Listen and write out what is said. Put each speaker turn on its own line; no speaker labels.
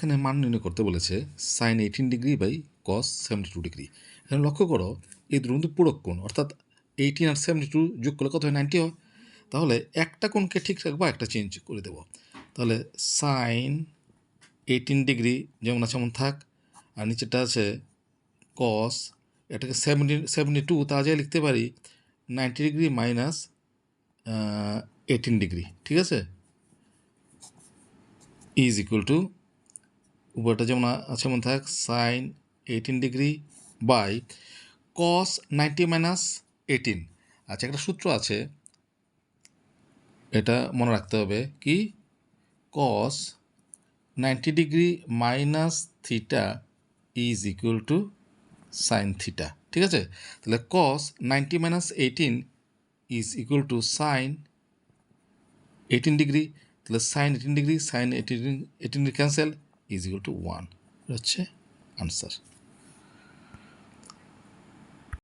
এখানে মান নির্ণয় করতে বলেছে sine 18 degree by cos 72 degree. এখানে লক্ষ্য করো এই দুটো কিন্তু পূরক কোণ, অর্থাৎ 18 আর 72 যোগ করলে কত হয়? 90 হয়। তাহলে একটা কোণকে ঠিক রাখবো, একটা চেঞ্জ করে দেবো। তাহলে সাইন 18 ডিগ্রি যেমন আছে এমন থাক, আর নিচেটা আছে কস, এটাকে 72 তা যায় লিখতে পারি 90 ডিগ্রি মাইনাস 18 ডিগ্রি, ঠিক আছে, ইজ ইকুয়াল টু উপরটা যেমন আছে এমন থাক sine 18 degree by cos 90 minus 18। আচ্ছা, একটা সূত্র আছে, এটা মনে রাখতে হবে কি, cos 90 degree minus theta is equal to sine theta, ঠিক আছে। তাহলে cos 90 minus 18 is equal to sine 18 degree. তাহলে sine 18 degree sine 18 cancel is equal to 1 হচ্ছে আনসার।